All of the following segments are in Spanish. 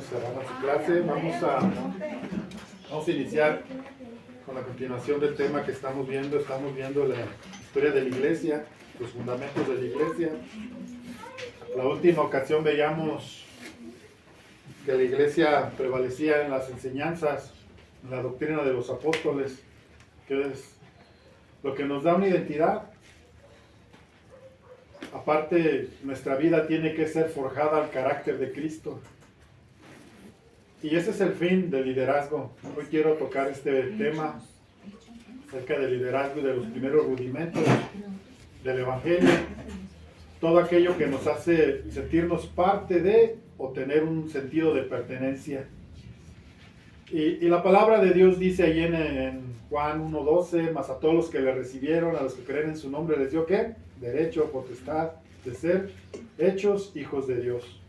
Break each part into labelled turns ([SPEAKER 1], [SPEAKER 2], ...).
[SPEAKER 1] cerrando su clase. Vamos a iniciar con la continuación del tema que estamos viendo. Estamos viendo la historia de la iglesia, los fundamentos de la iglesia. La última ocasión veíamos que la iglesia prevalecía en las enseñanzas, en la doctrina de los apóstoles, que es lo que nos da una identidad. Aparte, nuestra vida tiene que ser forjada al carácter de Cristo. Y ese es el fin del liderazgo. Hoy quiero tocar este tema acerca del liderazgo y de los primeros rudimentos del Evangelio. Todo aquello que nos hace sentirnos parte de o tener un sentido de pertenencia. Y la palabra de Dios dice ahí en Juan 1:12, mas a todos los que le recibieron, a los que creen en su nombre, les dio ¿qué? Derecho, potestad de ser hechos hijos de Dios.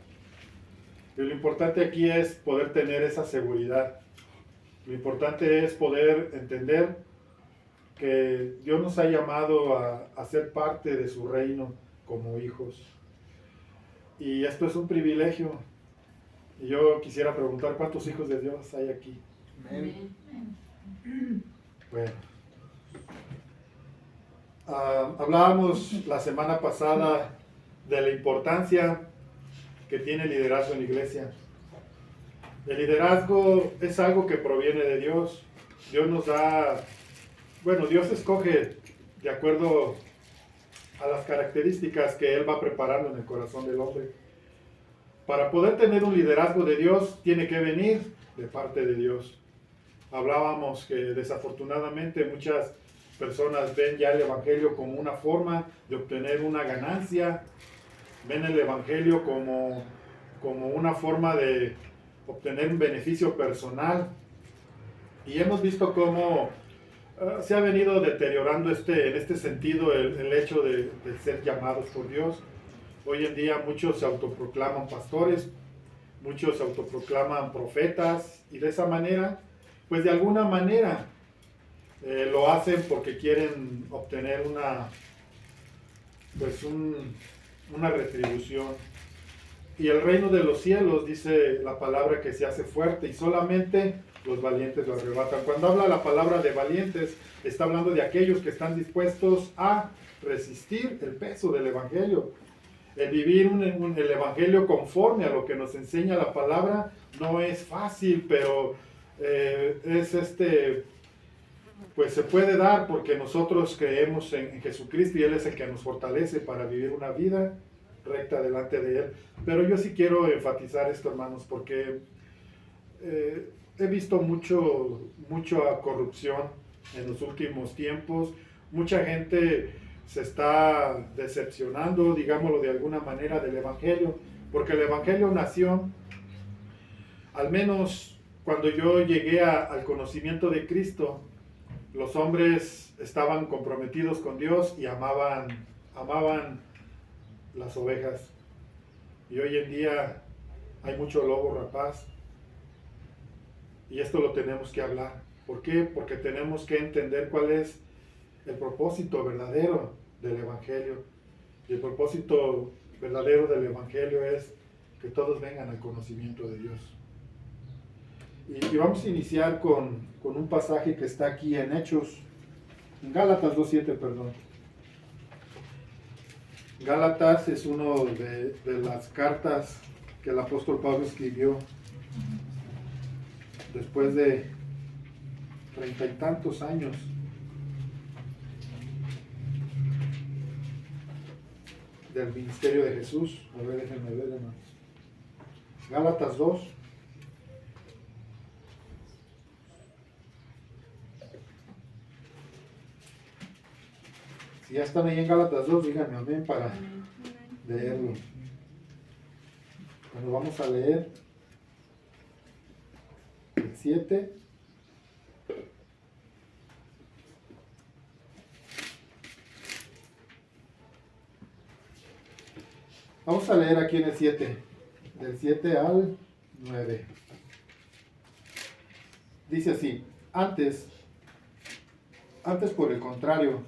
[SPEAKER 1] Y lo importante aquí es poder tener esa seguridad. Lo importante es poder entender que Dios nos ha llamado a ser parte de su reino como hijos. Y esto es un privilegio. Y yo quisiera preguntar, ¿cuántos hijos de Dios hay aquí?
[SPEAKER 2] Amén.
[SPEAKER 1] Bueno. Hablábamos la semana pasada de la importancia que tiene el liderazgo en la iglesia. El liderazgo es algo que proviene de Dios. Dios nos da, Dios escoge de acuerdo a las características que Él va preparando en el corazón del hombre. Para poder tener un liderazgo de Dios, tiene que venir de parte de Dios. Hablábamos que desafortunadamente muchas personas ven ya el Evangelio como una forma de obtener una ganancia, ven el Evangelio como una forma de obtener un beneficio personal. Y hemos visto cómo se ha venido deteriorando en este sentido el hecho de ser llamados por Dios. Hoy en día muchos se autoproclaman pastores, muchos se autoproclaman profetas, y de esa manera, pues de alguna manera lo hacen porque quieren obtener una retribución. Y el reino de los cielos, dice la palabra, que se hace fuerte y solamente los valientes lo arrebatan. Cuando habla la palabra de valientes, está hablando de aquellos que están dispuestos a resistir el peso del Evangelio. El vivir el Evangelio conforme a lo que nos enseña la palabra no es fácil, pero pues se puede dar porque nosotros creemos en Jesucristo y Él es el que nos fortalece para vivir una vida recta delante de Él. Pero yo sí quiero enfatizar esto, hermanos, porque he visto mucha corrupción en los últimos tiempos. Mucha gente se está decepcionando, digámoslo de alguna manera, del Evangelio, porque el Evangelio nació, al menos cuando yo llegué al conocimiento de Cristo, los hombres estaban comprometidos con Dios y amaban las ovejas. Y hoy en día hay mucho lobo rapaz. Y esto lo tenemos que hablar. ¿Por qué? Porque tenemos que entender cuál es el propósito verdadero del Evangelio. Y el propósito verdadero del Evangelio es que todos vengan al conocimiento de Dios. Y vamos a iniciar con un pasaje que está aquí en Hechos, en Gálatas 2:7, perdón. Gálatas es una de las cartas que el apóstol Pablo escribió después de 30 y tantos años del ministerio de Jesús. A ver, déjenme ver, hermanos. Gálatas 2. Si ya están ahí en Gálatas 2, díganme amén para leerlo. Bueno, vamos a leer el 7. Vamos a leer aquí en el 7, del 7 al 9. Dice así: antes por el contrario,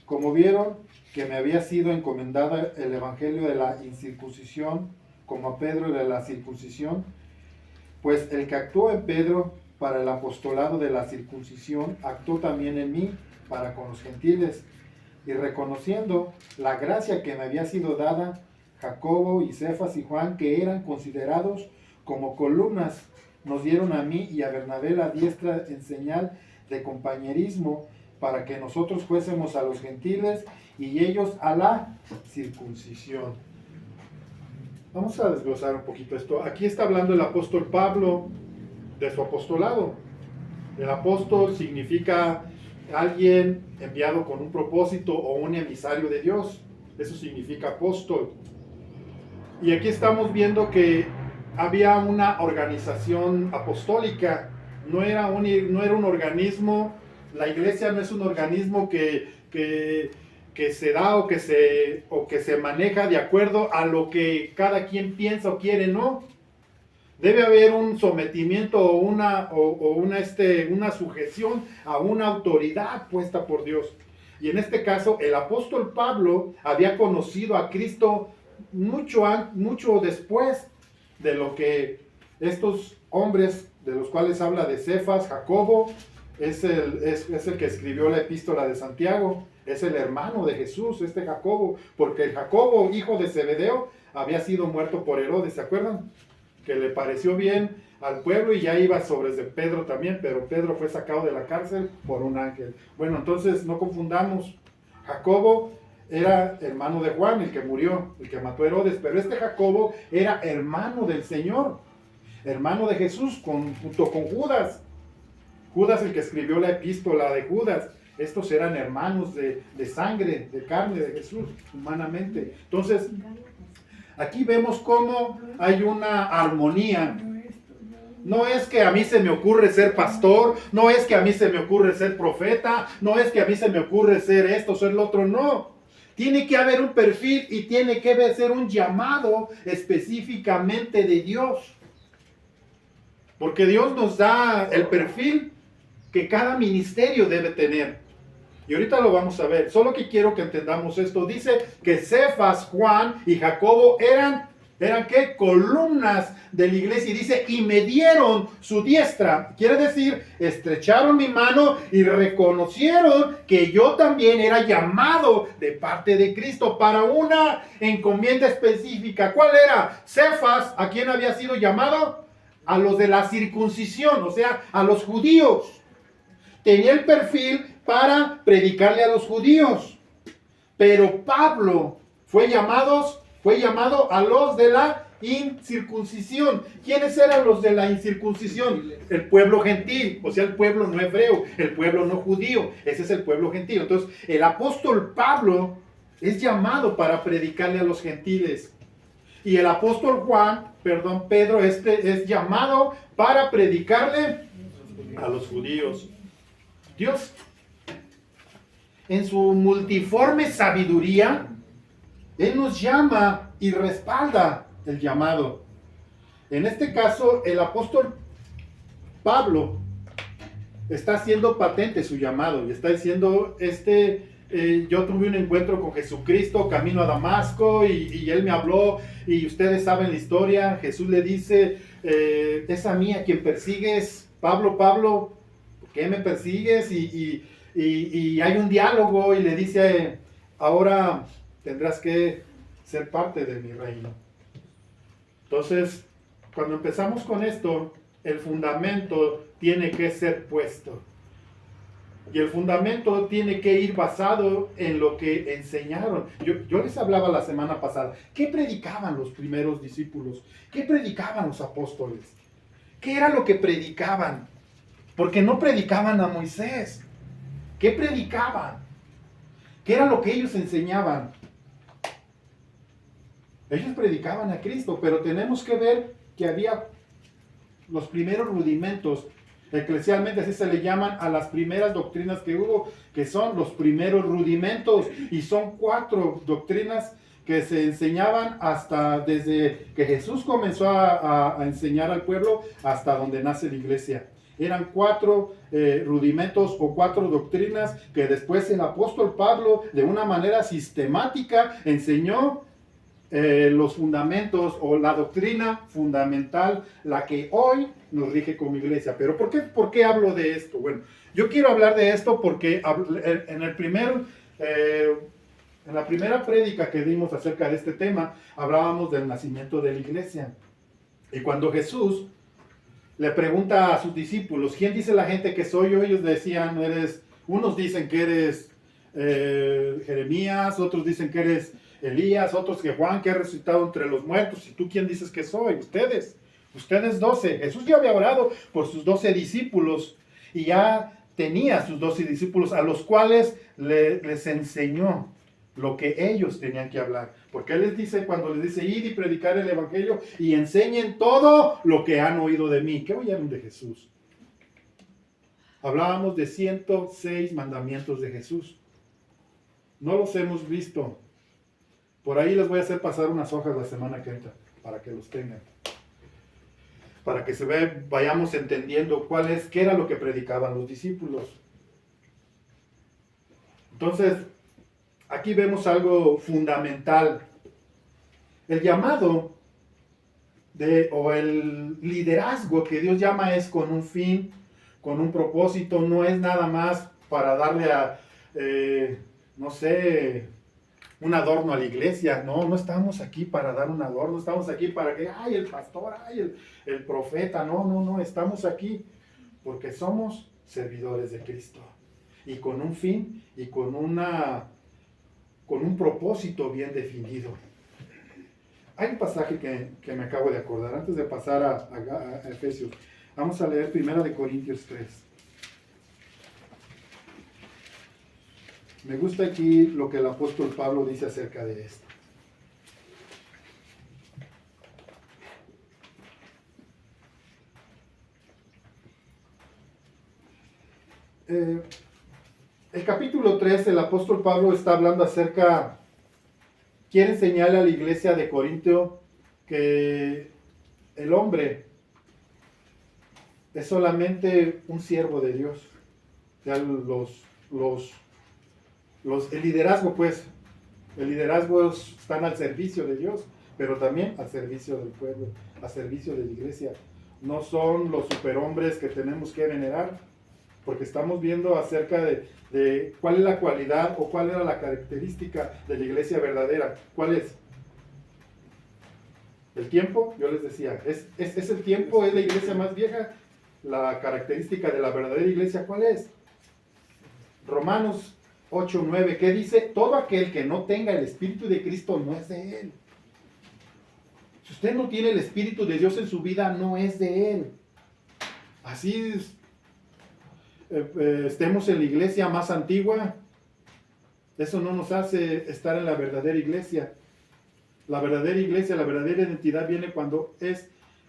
[SPEAKER 1] como vieron que me había sido encomendada el evangelio de la incircuncisión, como a Pedro de la circuncisión, Pues el que actuó en Pedro para el apostolado de la circuncisión, actuó también en mí para con los gentiles. Y reconociendo la gracia que me había sido dada, Jacobo y Cefas y Juan, que eran considerados como columnas, nos dieron a mí y a Bernabé la diestra en señal de compañerismo, para que nosotros fuésemos a los gentiles y ellos a la circuncisión. Vamos a desglosar un poquito esto. Aquí está hablando el apóstol Pablo de su apostolado. El apóstol significa alguien enviado con un propósito o un emisario de Dios. Eso significa apóstol. Y aquí estamos viendo que había una organización apostólica. No era un organismo. La iglesia no es un organismo que se da o que se maneja de acuerdo a lo que cada quien piensa o quiere, no. Debe haber un sometimiento o una sujeción a una autoridad puesta por Dios. Y en este caso, el apóstol Pablo había conocido a Cristo mucho después de lo que estos hombres, de los cuales habla de Cefas, Jacobo, es el que escribió la epístola de Santiago, es el hermano de Jesús, Jacobo, porque el Jacobo, hijo de Zebedeo, había sido muerto por Herodes, ¿se acuerdan? Que le pareció bien al pueblo y ya iba sobre de Pedro también, pero Pedro fue sacado de la cárcel por un ángel. Bueno, entonces no confundamos. Jacobo era hermano de Juan, el que murió, el que mató a Herodes, pero Jacobo era hermano del Señor, hermano de Jesús, junto con Judas. Judas, el que escribió la epístola de Judas. Estos eran hermanos de sangre, de carne de Jesús, humanamente. Entonces, aquí vemos cómo hay una armonía. No es que a mí se me ocurre ser pastor, no es que a mí se me ocurre ser profeta, no es que a mí se me ocurre ser esto, ser lo otro, no. Tiene que haber un perfil y tiene que ser un llamado específicamente de Dios. Porque Dios nos da el perfil que cada ministerio debe tener. Y ahorita lo vamos a ver. Solo que quiero que entendamos esto. Dice que Cefas, Juan y Jacobo eran ¿qué? Columnas de la iglesia. Y dice, y me dieron su diestra. Quiere decir, estrecharon mi mano y reconocieron que yo también era llamado de parte de Cristo para una encomienda específica. ¿Cuál era? Cefas, ¿a quién había sido llamado? A los de la circuncisión, o sea, a los judíos. Tenía el perfil para predicarle a los judíos. Pero Pablo fue llamado a los de la incircuncisión. ¿Quiénes eran los de la incircuncisión? El pueblo gentil, o sea, el pueblo no hebreo, el pueblo no judío. Ese es el pueblo gentil. Entonces, el apóstol Pablo es llamado para predicarle a los gentiles. Y el apóstol Pedro, es llamado para predicarle a los judíos. Dios, en su multiforme sabiduría, Él nos llama y respalda el llamado. En este caso, el apóstol Pablo está haciendo patente su llamado y está diciendo, yo tuve un encuentro con Jesucristo camino a Damasco y Él me habló y ustedes saben la historia. Jesús le dice, es a mí a quien persigues, Pablo, ¿por qué me persigues? Y hay un diálogo y le dice, ahora tendrás que ser parte de mi reino. Entonces, cuando empezamos con esto, el fundamento tiene que ser puesto. Y el fundamento tiene que ir basado en lo que enseñaron. Yo les hablaba la semana pasada. ¿Qué predicaban los primeros discípulos? ¿Qué predicaban los apóstoles? ¿Qué era lo que predicaban? Porque no predicaban a Moisés. ¿Qué predicaban? ¿Qué era lo que ellos enseñaban? Ellos predicaban a Cristo, pero tenemos que ver que había los primeros rudimentos. Eclesialmente así se le llaman a las primeras doctrinas que hubo, que son los primeros rudimentos, y son 4 doctrinas que se enseñaban hasta desde que Jesús comenzó a enseñar al pueblo hasta donde nace la iglesia. Eran 4 rudimentos o 4 doctrinas que después el apóstol Pablo de una manera sistemática enseñó los fundamentos o la doctrina fundamental, la que hoy nos rige como iglesia. Pero ¿por qué hablo de esto? Bueno, yo quiero hablar de esto porque en la primera prédica que dimos acerca de este tema, hablábamos del nacimiento de la iglesia. Y cuando Jesús le pregunta a sus discípulos, ¿quién dice la gente que soy yo? Ellos decían, unos dicen que eres Jeremías, otros dicen que eres Elías, otros que Juan, que ha resucitado entre los muertos. ¿Y tú quién dices que soy? Ustedes 12. Jesús ya había orado por sus 12 discípulos y ya tenía sus 12 discípulos a los cuales les enseñó lo que ellos tenían que hablar. Porque Él les dice, cuando les dice, id y predicar el evangelio y enseñen todo lo que han oído de mí. ¿Qué oyeron de Jesús? Hablábamos de 106 mandamientos de Jesús. No los hemos visto. Por ahí les voy a hacer pasar unas hojas la semana que entra, para que los tengan. Para que vayamos entendiendo qué era lo que predicaban los discípulos. Entonces, aquí vemos algo fundamental. El llamado o el liderazgo que Dios llama es con un fin, con un propósito. No es nada más para darle no sé, un adorno a la iglesia. No estamos aquí para dar un adorno. Estamos aquí para que, el pastor, el profeta. No, estamos aquí porque somos servidores de Cristo. Y con un fin y con un propósito bien definido. Hay un pasaje que me acabo de acordar antes de pasar a Efesios. Vamos a leer 1 Corintios 3. Me gusta aquí lo que el apóstol Pablo dice acerca de esto. El capítulo 3, el apóstol Pablo está hablando quiere enseñarle a la iglesia de Corintio que el hombre es solamente un siervo de Dios. O sea, el liderazgo, pues, están al servicio de Dios, pero también al servicio del pueblo, al servicio de la iglesia. No son los superhombres que tenemos que venerar, porque estamos viendo acerca de cuál es la cualidad o cuál era la característica de la iglesia verdadera. ¿Cuál es? El tiempo, yo les decía, es el tiempo, es la iglesia más vieja. La característica de la verdadera iglesia, ¿cuál es? Romanos 8:9, ¿qué dice? Todo aquel que no tenga el Espíritu de Cristo no es de Él. Si usted no tiene el Espíritu de Dios en su vida, no es de Él. Así estemos en la iglesia más antigua, eso no nos hace estar en la verdadera iglesia. La verdadera iglesia, la verdadera identidad viene cuando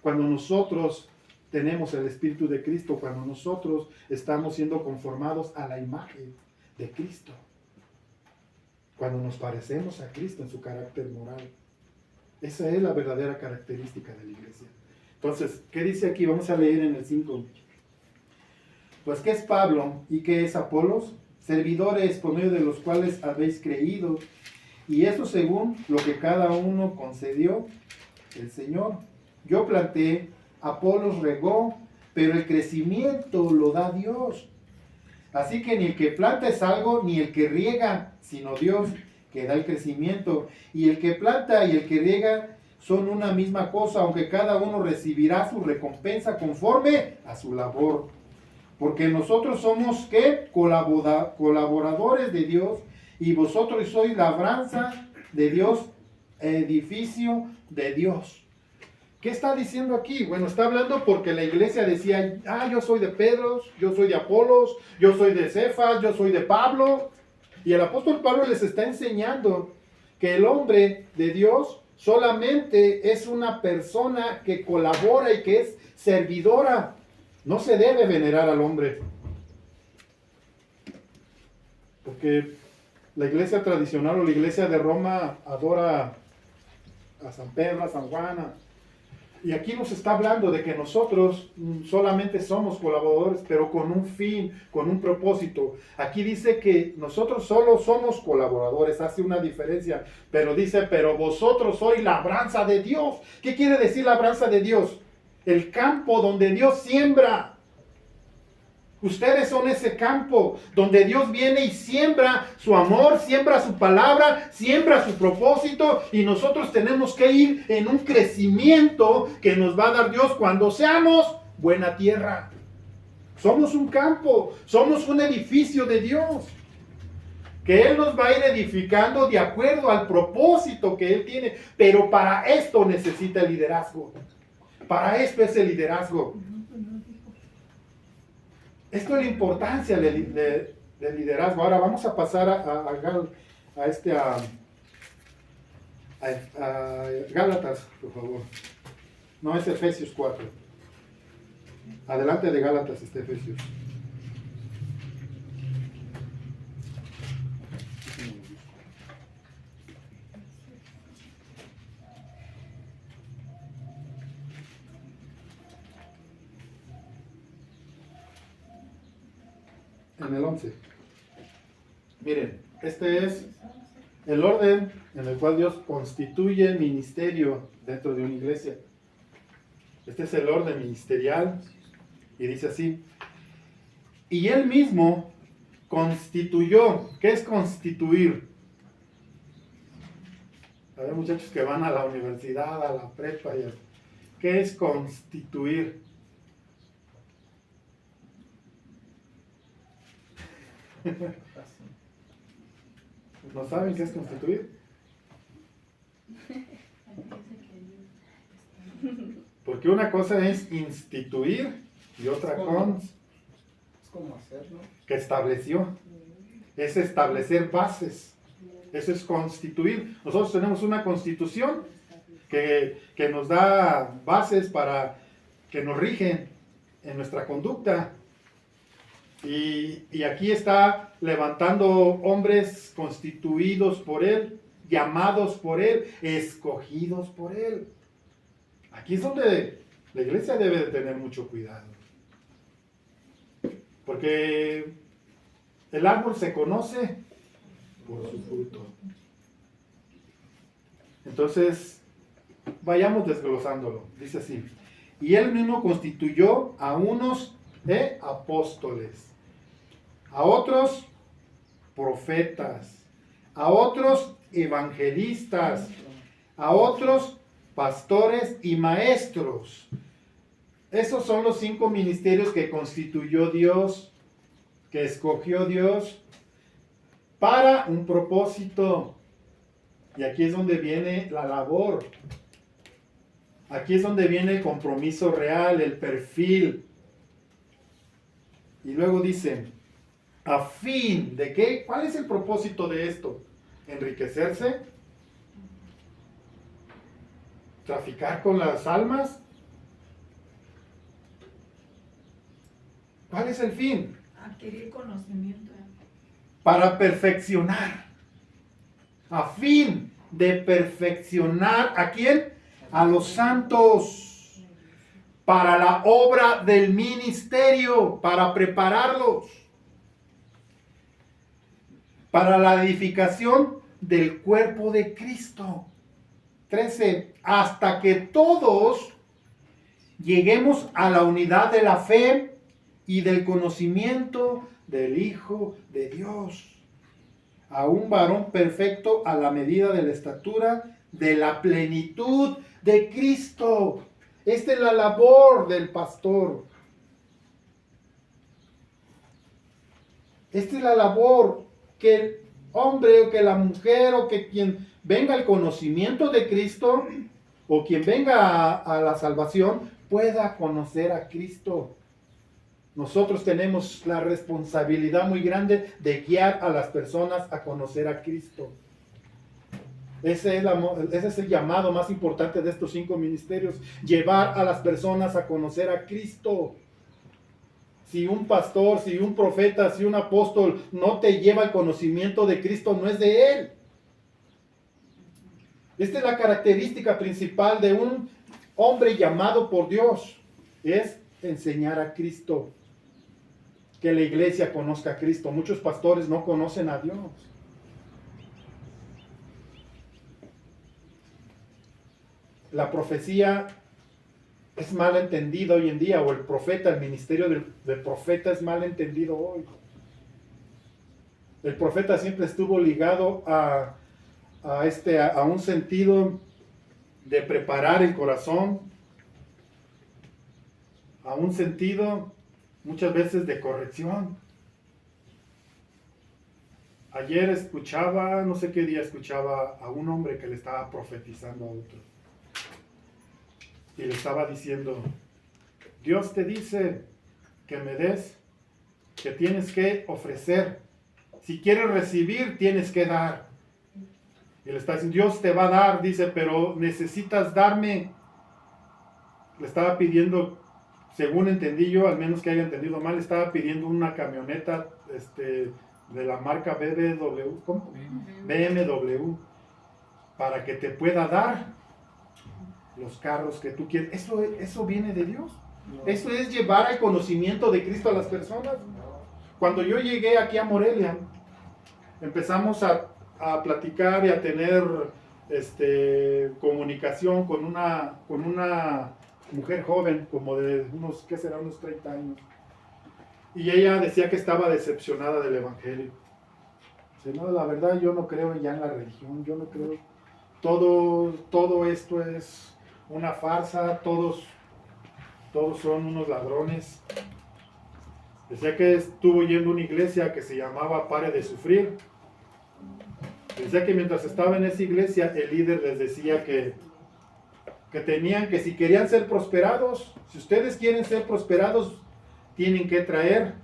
[SPEAKER 1] nosotros tenemos el Espíritu de Cristo, cuando nosotros estamos siendo conformados a la imagen de Cristo, cuando nos parecemos a Cristo en su carácter moral. Esa es la verdadera característica de la iglesia. Entonces, ¿qué dice aquí? Vamos a leer en el 5. Pues, ¿qué es Pablo y qué es Apolos? Servidores por medio de los cuales habéis creído, y eso según lo que cada uno concedió el Señor. Yo planté, Apolos regó, pero el crecimiento lo da Dios. Así que ni el que planta es algo, ni el que riega, sino Dios que da el crecimiento. Y el que planta y el que riega son una misma cosa, aunque cada uno recibirá su recompensa conforme a su labor. Porque nosotros somos, ¿qué? Colaboradores de Dios, y vosotros sois labranza de Dios, edificio de Dios. ¿Qué está diciendo aquí? Bueno, está hablando porque la iglesia decía, yo soy de Pedro, yo soy de Apolos, yo soy de Cefas, yo soy de Pablo. Y el apóstol Pablo les está enseñando que el hombre de Dios solamente es una persona que colabora y que es servidora. No se debe venerar al hombre. Porque la iglesia tradicional o la iglesia de Roma adora a San Pedro, a San Juan, Y aquí nos está hablando de que nosotros solamente somos colaboradores, pero con un fin, con un propósito. Aquí dice que nosotros solo somos colaboradores, hace una diferencia, pero dice, pero vosotros sois labranza de Dios. ¿Qué quiere decir labranza de Dios? El campo donde Dios siembra. Ustedes son ese campo donde Dios viene y siembra su amor, siembra su palabra, siembra su propósito, y nosotros tenemos que ir en un crecimiento que nos va a dar Dios cuando seamos buena tierra. Somos un campo, somos un edificio de Dios, que Él nos va a ir edificando de acuerdo al propósito que Él tiene, pero para esto necesita el liderazgo. Para esto es el liderazgo. Esto es la importancia del liderazgo. Ahora vamos a pasar a Gálatas, por favor. No, es Efesios 4. Adelante de Gálatas está Efesios. En el 11. Miren, este es el orden en el cual Dios constituye el ministerio dentro de una iglesia. Este es el orden ministerial y dice así: y Él mismo constituyó. ¿Qué es constituir? Hay muchachos que van a la universidad, a la prepa. ¿Qué es constituir? ¿No saben qué es constituir? Porque una cosa es instituir y otra es
[SPEAKER 2] como hacerlo.
[SPEAKER 1] Que estableció. Es establecer bases. Eso es constituir. Nosotros tenemos una constitución que nos da bases para que nos rigen en nuestra conducta. Y aquí está levantando hombres constituidos por Él, llamados por Él, escogidos por Él. Aquí es donde la iglesia debe de tener mucho cuidado. Porque el árbol se conoce por su fruto. Entonces, vayamos desglosándolo. Dice así: y Él mismo constituyó a unos apóstoles, a otros profetas, a otros evangelistas, a otros pastores y maestros. Esos son los 5 ministerios que constituyó Dios, que escogió Dios para un propósito. Y aquí es donde viene la labor. Aquí es donde viene el compromiso real, el perfil. Y luego dice, ¿a fin de qué? ¿Cuál es el propósito de esto? ¿Enriquecerse? ¿Traficar con las almas? ¿Cuál es el fin?
[SPEAKER 3] Adquirir conocimiento.
[SPEAKER 1] Para perfeccionar. A fin de perfeccionar, ¿a quién? A los santos. Para la obra del ministerio, para prepararlos. Para la edificación del cuerpo de Cristo. 13. Hasta que todos lleguemos a la unidad de la fe y del conocimiento del Hijo de Dios, a un varón perfecto a la medida de la estatura de la plenitud de Cristo. Esta es la labor del pastor. Esta es la labor, que el hombre o que la mujer o que quien venga al conocimiento de Cristo o quien venga a la salvación pueda conocer a Cristo. Nosotros tenemos la responsabilidad muy grande de guiar a las personas a conocer a Cristo. Ese es el llamado más importante de estos 5 ministerios, llevar a las personas a conocer a Cristo. Si un pastor, si un profeta, si un apóstol no te lleva al conocimiento de Cristo, no es de él. Esta es la característica principal de un
[SPEAKER 4] hombre llamado por Dios es enseñar a Cristo, que la iglesia conozca a Cristo. Muchos pastores no conocen a Dios. La profecía es mal entendida hoy en día, o el profeta, el ministerio del profeta es mal entendido hoy. El profeta siempre estuvo ligado a un sentido de preparar el corazón, a un sentido muchas veces de corrección. Ayer escuchaba, no sé qué día escuchaba a un hombre que le estaba profetizando a otro. Y le estaba diciendo, Dios te dice que me des, que tienes que ofrecer. Si quieres recibir, tienes que dar. Y le está diciendo, Dios te va a dar, dice, pero necesitas darme. Le estaba pidiendo, según entendí yo, al menos que haya entendido mal, estaba pidiendo una camioneta de la marca BMW, ¿cómo? BMW, para que te pueda dar los carros que tú quieres. Eso viene de Dios.
[SPEAKER 2] No.
[SPEAKER 4] Eso es llevar el conocimiento de Cristo a las personas. Cuando yo llegué aquí a Morelia, empezamos a platicar y a tener comunicación con una mujer joven, como de unos 30 años. Y ella decía que estaba decepcionada del evangelio. Dice, no, la verdad yo no creo ya en la religión, yo no creo. Todo esto es una farsa, todos son unos ladrones. Decía que estuvo yendo a una iglesia que se llamaba Pare de Sufrir. Decía que mientras estaba en esa iglesia, el líder les decía que si querían ser prosperados, si ustedes quieren ser prosperados, tienen que traer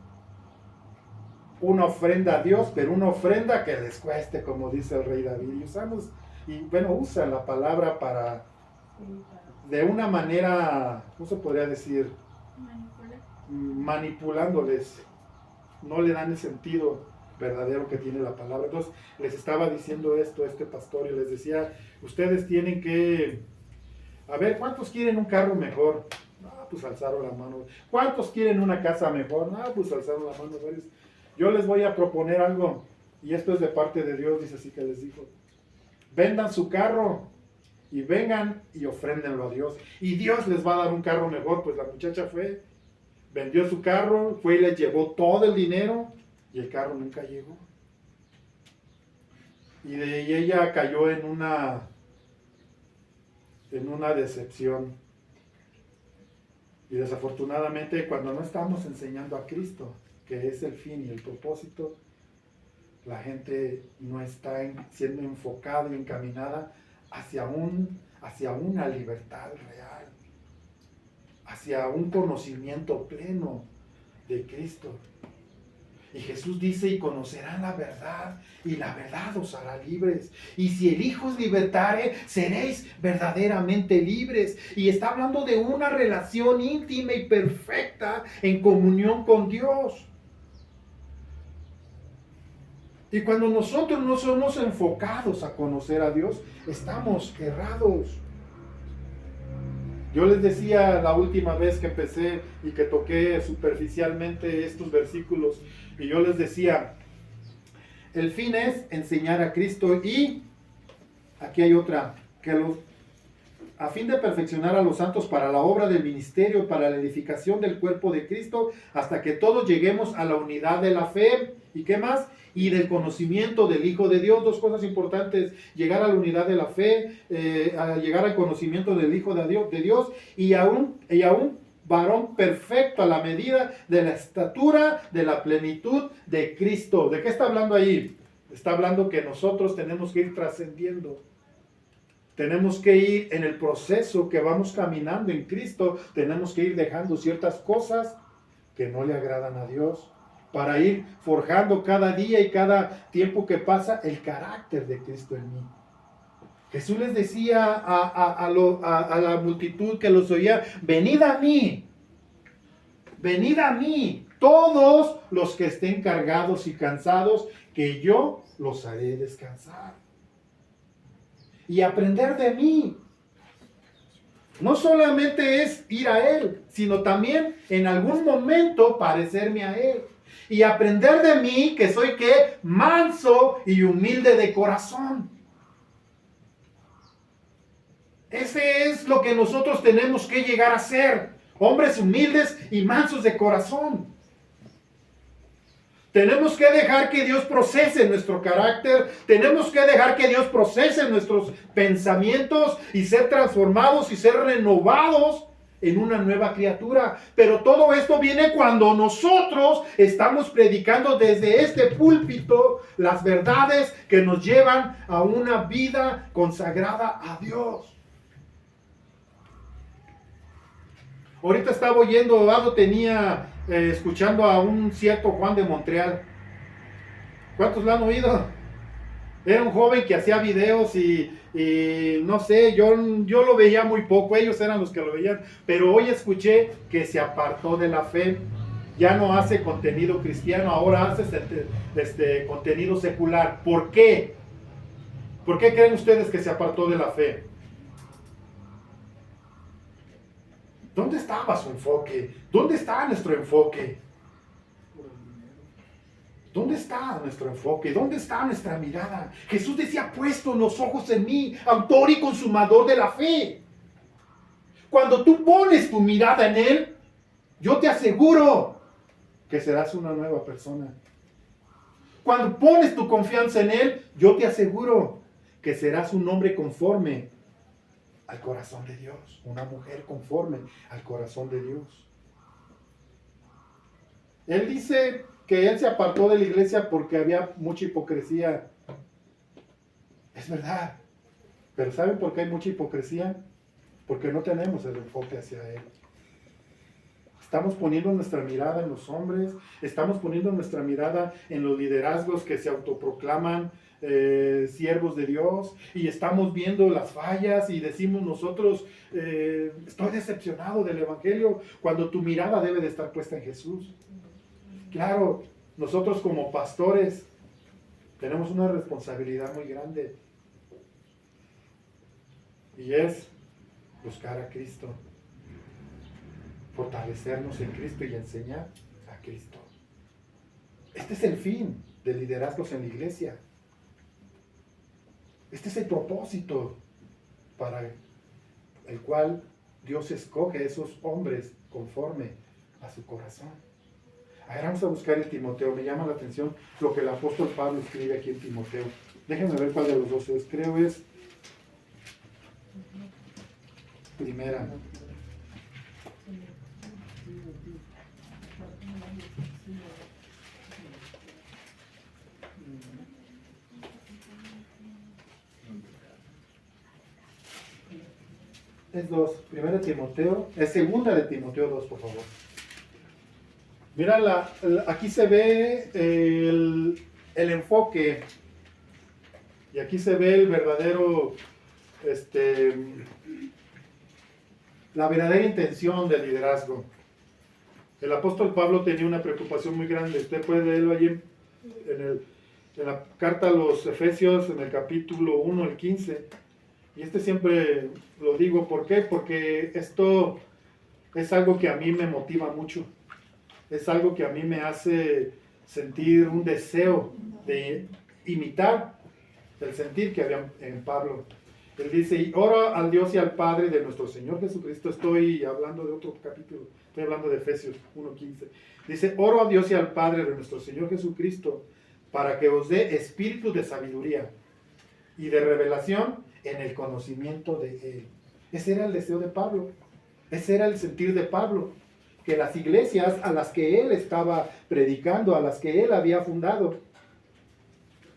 [SPEAKER 4] una ofrenda a Dios, pero una ofrenda que les cueste, como dice el rey David. Usan la palabra de una manera, ¿cómo se podría decir? Manipulándoles. No le dan el sentido verdadero que tiene la palabra. Entonces les estaba diciendo esto a este pastor y les decía, ustedes tienen que, a ver, ¿cuántos quieren un carro mejor? Pues alzaron la mano. ¿Cuántos quieren una casa mejor? Pues alzaron la mano. Yo les voy a proponer algo, y esto es de parte de Dios, dice así que les dijo, vendan su carro y vengan y ofréndenlo a Dios, y Dios les va a dar un carro mejor. Pues la muchacha fue, vendió su carro, fue y le llevó todo el dinero, y el carro nunca llegó. Y ella cayó en una decepción. Y desafortunadamente, cuando no estamos enseñando a Cristo, que es el fin y el propósito, la gente no está siendo enfocada y encaminada hacia una libertad real, hacia un conocimiento pleno de Cristo. Y Jesús dice, y conocerán la verdad, y la verdad os hará libres. Y si el Hijo os libertare, seréis verdaderamente libres. Y está hablando de una relación íntima y perfecta en comunión con Dios. Y cuando nosotros no somos enfocados a conocer a Dios, estamos errados. Yo les decía la última vez que empecé y que toqué superficialmente estos versículos, y yo les decía, el fin es enseñar a Cristo, y aquí hay otra, a fin de perfeccionar a los santos para la obra del ministerio, para la edificación del cuerpo de Cristo, hasta que todos lleguemos a la unidad de la fe, ¿y qué más? Y del conocimiento del Hijo de Dios. Dos cosas importantes: llegar a la unidad de la fe, a llegar al conocimiento del Hijo de Dios, y a un varón perfecto a la medida de la estatura de la plenitud de Cristo. ¿De qué está hablando ahí? Está hablando que nosotros tenemos que ir trascendiendo. Tenemos que ir en el proceso que vamos caminando en Cristo. Tenemos que ir dejando ciertas cosas que no le agradan a Dios, para ir forjando cada día y cada tiempo que pasa el carácter de Cristo en mí. Jesús les decía a la multitud que los oía, venid a mí, todos los que estén cargados y cansados, que yo los haré descansar. Y aprender de mí, No solamente es ir a Él, sino también en algún momento parecerme a Él. Y aprender de mí que soy ¿qué? Manso y humilde de corazón. Ese es lo que nosotros tenemos que llegar a ser. Hombres humildes y mansos de corazón. Tenemos que dejar que Dios procese nuestro carácter. Tenemos que dejar que Dios procese nuestros pensamientos y ser transformados y ser renovados en una nueva criatura. Pero todo esto viene cuando nosotros estamos predicando desde este púlpito las verdades que nos llevan a una vida consagrada a Dios. Ahorita estaba oyendo, tenía escuchando a un cierto Juan de Montreal. ¿Cuántos lo han oído? Era un joven que hacía videos y no sé, yo lo veía muy poco, ellos eran los que lo veían, pero hoy escuché que se apartó de la fe, ya no hace contenido cristiano, ahora hace contenido secular. ¿Por qué? ¿Por qué creen ustedes que se apartó de la fe? ¿Dónde estaba su enfoque? ¿Dónde está nuestro enfoque? ¿Dónde está nuestro enfoque? ¿Dónde está nuestra mirada? Jesús decía, puesto los ojos en mí, autor y consumador de la fe. Cuando tú pones tu mirada en Él, yo te aseguro que serás una nueva persona. Cuando pones tu confianza en Él, yo te aseguro que serás un hombre conforme al corazón de Dios, una mujer conforme al corazón de Dios. Él dice que él se apartó de la iglesia porque había mucha hipocresía. Es verdad, pero ¿saben por qué hay mucha hipocresía? Porque no tenemos el enfoque hacia Él. Estamos poniendo nuestra mirada en los hombres, estamos poniendo nuestra mirada en los liderazgos que se autoproclaman siervos de Dios, y estamos viendo las fallas y decimos nosotros, estoy decepcionado del Evangelio, cuando tu mirada debe de estar puesta en Jesús. Claro, nosotros como pastores tenemos una responsabilidad muy grande, y es buscar a Cristo, fortalecernos en Cristo y enseñar a Cristo. Este es el fin de liderazgos en la iglesia. Este es el propósito para el cual Dios escoge a esos hombres conforme a su corazón. A ver, vamos a buscar el Timoteo. Me llama la atención lo que el apóstol Pablo escribe aquí en Timoteo. Déjenme ver cuál de los dos es. Creo es primera. Es 2, primera de Timoteo, es segunda de Timoteo 2, por favor. Mira, aquí se ve el enfoque, y aquí se ve el verdadero, la verdadera intención del liderazgo. El apóstol Pablo tenía una preocupación muy grande. Usted puede leerlo allí en la carta a los Efesios, en el capítulo 1, el 15. Y siempre lo digo, ¿por qué? Porque esto es algo que a mí me motiva mucho. Es algo que a mí me hace sentir un deseo de imitar el sentir que había en Pablo. Él dice, y ora al Dios y al Padre de nuestro Señor Jesucristo. Estoy hablando de otro capítulo, estoy hablando de Efesios 1:15. Dice, oro a Dios y al Padre de nuestro Señor Jesucristo para que os dé espíritu de sabiduría y de revelación en el conocimiento de Él. Ese era el deseo de Pablo. Ese era el sentir de Pablo. Que las iglesias a las que él estaba predicando, a las que él había fundado,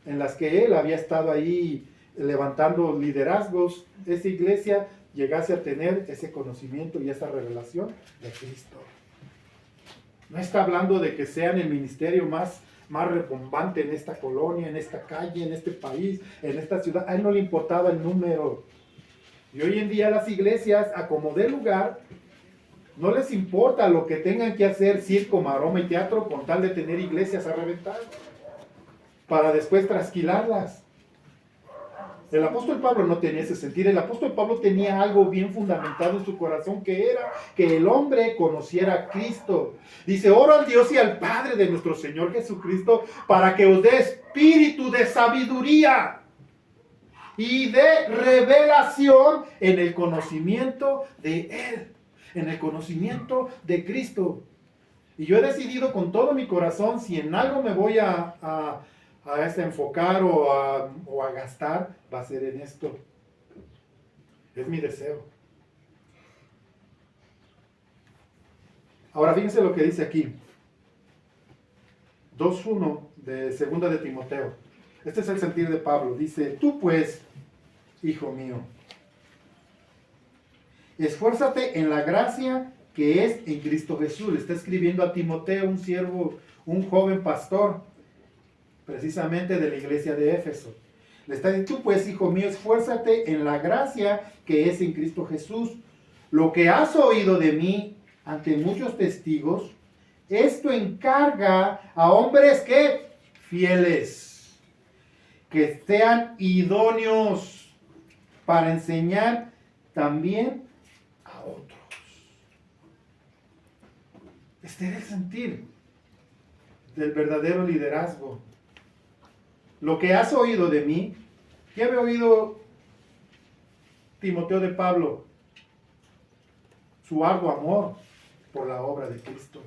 [SPEAKER 4] en las que él había estado ahí levantando liderazgos, esa iglesia llegase a tener ese conocimiento y esa revelación de Cristo. No está hablando de que sean el ministerio más retumbante en esta colonia, en esta calle, en este país, en esta ciudad. A él no le importaba el número. Y hoy en día las iglesias, a como dé lugar, no les importa lo que tengan que hacer, circo, maroma y teatro, con tal de tener iglesias a reventar, para después trasquilarlas. El apóstol Pablo no tenía ese sentir. El apóstol Pablo tenía algo bien fundamentado en su corazón, que era que el hombre conociera a Cristo. Dice, oro al Dios y al Padre de nuestro Señor Jesucristo para que os dé espíritu de sabiduría y de revelación en el conocimiento de Él, en el conocimiento de Cristo. Y yo he decidido con todo mi corazón, si en algo me voy a enfocar o a gastar, va a ser en esto. Es mi deseo. Ahora fíjense lo que dice aquí. 2:1 de 2 de Timoteo. Este es el sentir de Pablo. Dice, tú pues, hijo mío, esfuérzate en la gracia que es en Cristo Jesús. Le está escribiendo a Timoteo, un siervo, un joven pastor, precisamente de la iglesia de Éfeso. Le está diciendo, tú pues, hijo mío, esfuérzate en la gracia que es en Cristo Jesús. Lo que has oído de mí ante muchos testigos, esto encarga a hombres que fieles, que sean idóneos para enseñar también a otros. Este es el sentir del verdadero liderazgo. Lo que has oído de mí, ¿qué había oído Timoteo de Pablo? Su arduo amor por la obra de Cristo,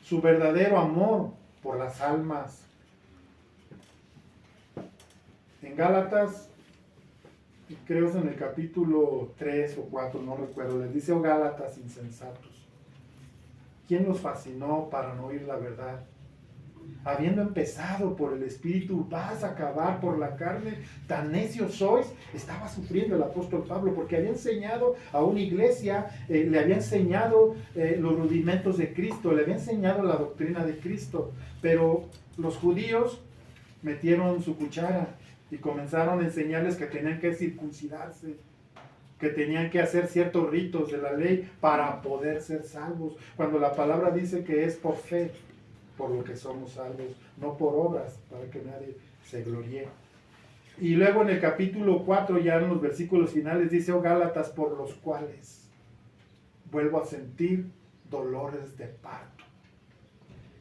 [SPEAKER 4] su verdadero amor por las almas. En Gálatas, creo que en el capítulo 3 o 4, no recuerdo, les dice, oh Gálatas insensatos, ¿quién los fascinó para no oír la verdad? Habiendo empezado por el Espíritu, vas a acabar por la carne, tan necios sois. Estaba sufriendo el apóstol Pablo porque había enseñado a una iglesia, le había enseñado los rudimentos de Cristo, le había enseñado la doctrina de Cristo, pero los judíos metieron su cuchara y comenzaron a enseñarles que tenían que circuncidarse, que tenían que hacer ciertos ritos de la ley para poder ser salvos, cuando la palabra dice que es por fe por lo que somos salvos, no por obras, para que nadie se gloríe. Y luego en el capítulo 4, ya en los versículos finales, dice, oh Gálatas, por los cuales vuelvo a sentir dolores de parto.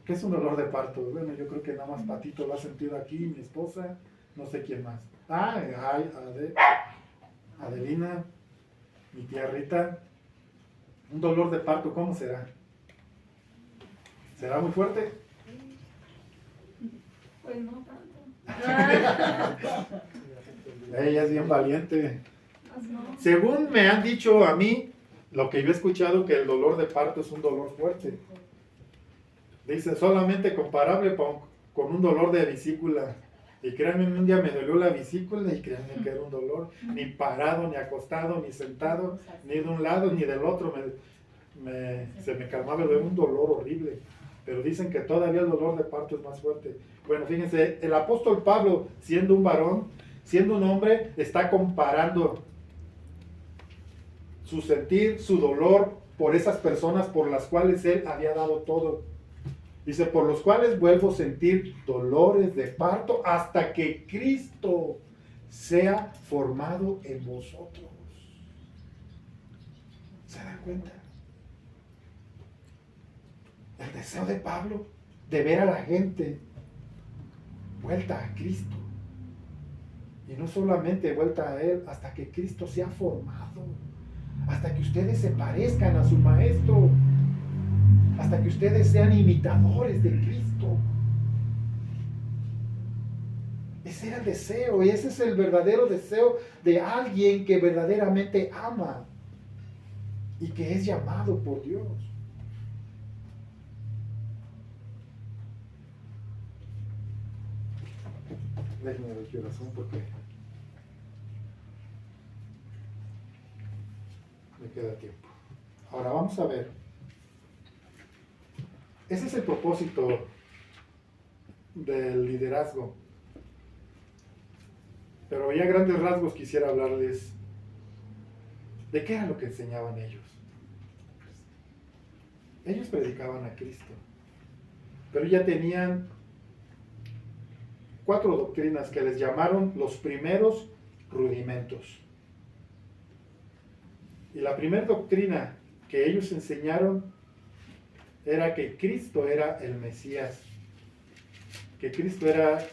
[SPEAKER 4] ¿Qué es un dolor de parto? Bueno, yo creo que nada más Patito lo ha sentido aquí, mi esposa, no sé quién más. Adelina, mi tía Rita. Un dolor de parto, ¿cómo será? ¿Será muy fuerte?
[SPEAKER 3] Pues no tanto.
[SPEAKER 4] Ella es bien valiente.
[SPEAKER 3] Pues no.
[SPEAKER 4] Según me han dicho a mí, lo que yo he escuchado, que el dolor de parto es un dolor fuerte. Dice, solamente comparable con un dolor de vesícula. Y créanme, un día me dolió la vesícula y créanme que era un dolor. Ni parado, ni acostado, ni sentado, ni de un lado, ni del otro. Se me calmaba, era un dolor horrible. Pero dicen que todavía el dolor de parto es más fuerte. Bueno, fíjense, el apóstol Pablo, siendo un varón, siendo un hombre, está comparando su sentir, su dolor por esas personas por las cuales él había dado todo. Dice, por los cuales vuelvo a sentir dolores de parto hasta que Cristo sea formado en vosotros. ¿Se dan cuenta? El deseo de Pablo de ver a la gente vuelta a Cristo. Y no solamente vuelta a Él, hasta que Cristo sea formado. Hasta que ustedes se parezcan a su Maestro. Hasta que ustedes sean imitadores de Cristo. Ese era el deseo, y ese es el verdadero deseo de alguien que verdaderamente ama y que es llamado por Dios. Déjenme ver qué hora son porque me queda tiempo. Ahora vamos a ver. Ese es el propósito del liderazgo. Pero ya a grandes rasgos quisiera hablarles de qué era lo que enseñaban ellos. Ellos predicaban a Cristo, pero ya tenían 4 doctrinas que les llamaron los primeros rudimentos. Y la primera doctrina que ellos enseñaron era que Cristo era el Mesías, que Cristo era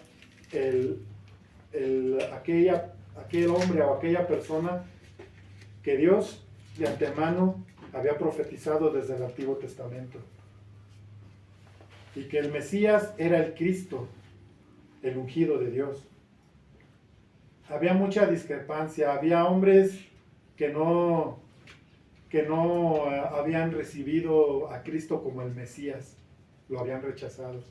[SPEAKER 4] aquel hombre o aquella persona que Dios de antemano había profetizado desde el Antiguo Testamento. Y que el Mesías era el Cristo, el ungido de Dios. Había mucha discrepancia, había hombres que no habían recibido a Cristo como el Mesías, lo habían rechazado.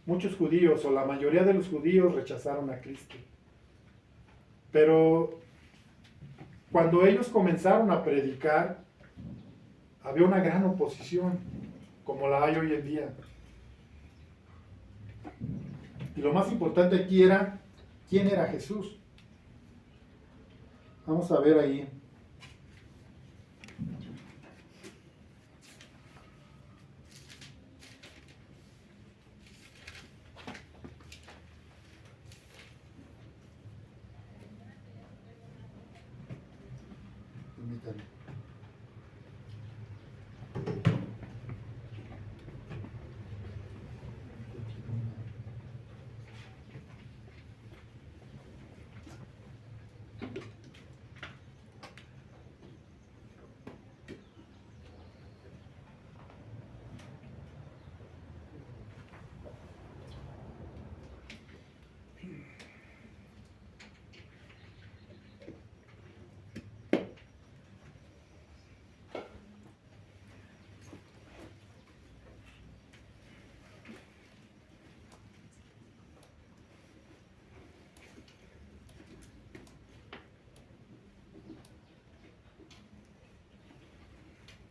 [SPEAKER 4] Muchos judíos, o la mayoría de los judíos, rechazaron a Cristo. Pero cuando ellos comenzaron a predicar, había una gran oposición, como la hay hoy en día. Y lo más importante aquí era, ¿quién era Jesús? Vamos a ver ahí. Permítanme.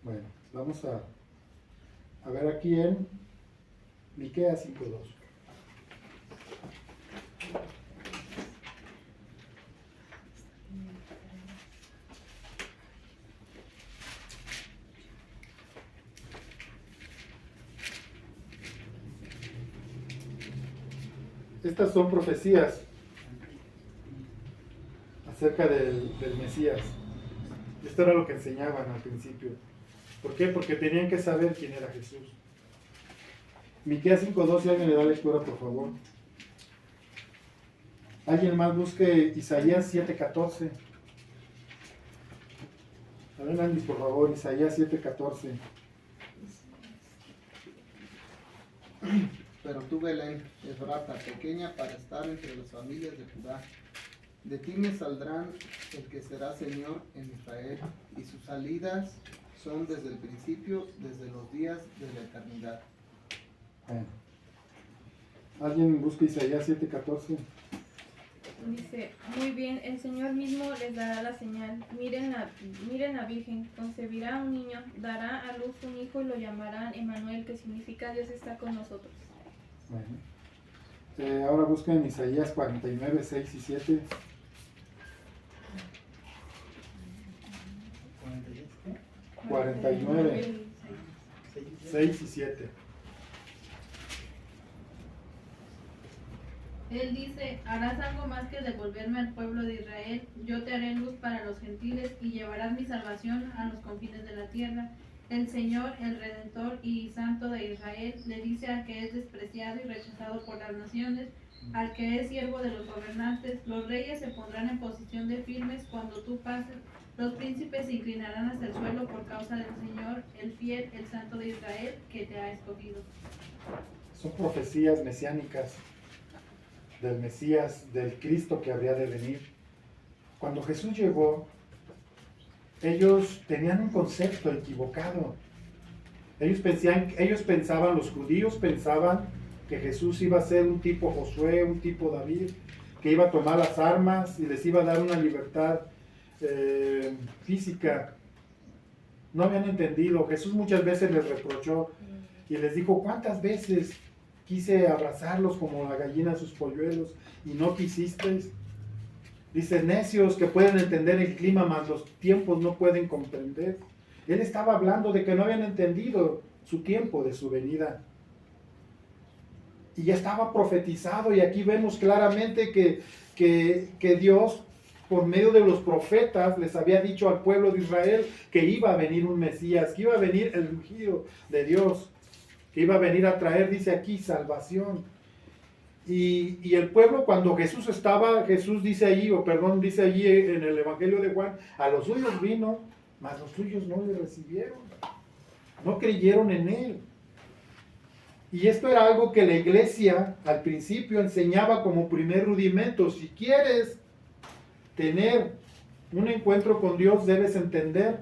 [SPEAKER 4] Bueno, vamos a ver aquí en Miqueas 5:2. Estas son profecías acerca del Mesías. Esto era lo que enseñaban al principio. ¿Por qué? Porque tenían que saber quién era Jesús. Miqueas 5:2, si alguien le da lectura, por favor. Alguien más busque Isaías 7:14. A ver, Andy, por favor, Isaías 7:14.
[SPEAKER 2] Pero tú, Belén, Efrata, pequeña para estar entre las familias de Judá, de ti me saldrán el que será Señor en Israel, y sus salidas son desde el principio, desde los días de la eternidad.
[SPEAKER 4] Bueno. ¿Alguien busca Isaías 7:14?
[SPEAKER 3] Dice, muy bien, el Señor mismo les dará la señal. Miren la Virgen, concebirá un niño, dará a luz un hijo y lo llamarán Emmanuel, que significa Dios está con nosotros.
[SPEAKER 4] Bueno. Ahora busquen Isaías 49, 6 y 7.
[SPEAKER 2] ¿49?
[SPEAKER 4] 49, 6 y 7.
[SPEAKER 5] Él dice, harás algo más que devolverme al pueblo de Israel. Yo te haré luz para los gentiles y llevarás mi salvación a los confines de la tierra. El Señor, el Redentor y Santo de Israel, le dice al que es despreciado y rechazado por las naciones, al que es siervo de los gobernantes: los reyes se pondrán en posición de firmes cuando tú pases, los príncipes se inclinarán hasta el suelo por causa del Señor, el fiel, el Santo de Israel, que te ha escogido.
[SPEAKER 4] Son profecías mesiánicas del Mesías, del Cristo que habría de venir. Cuando Jesús llegó, ellos tenían un concepto equivocado. Ellos pensaban, los judíos pensaban que Jesús iba a ser un tipo Josué, un tipo David, que iba a tomar las armas y les iba a dar una libertad física. No habían entendido. Jesús muchas veces les reprochó y les dijo: ¿cuántas veces quise abrazarlos como la gallina a sus polluelos y no quisisteis? Dice: necios que pueden entender el clima, mas los tiempos no pueden comprender. Él estaba hablando de que no habían entendido su tiempo de su venida. Y ya estaba profetizado, y aquí vemos claramente que que Dios, por medio de los profetas, les había dicho al pueblo de Israel que iba a venir un Mesías, que iba a venir el ungido de Dios, que iba a venir a traer, dice aquí, salvación. Y el pueblo, cuando Jesús dice allí en el Evangelio de Juan, a los suyos vino, mas los suyos no le recibieron, no creyeron en él. Y esto era algo que la iglesia al principio enseñaba como primer rudimento. Si quieres tener un encuentro con Dios, debes entender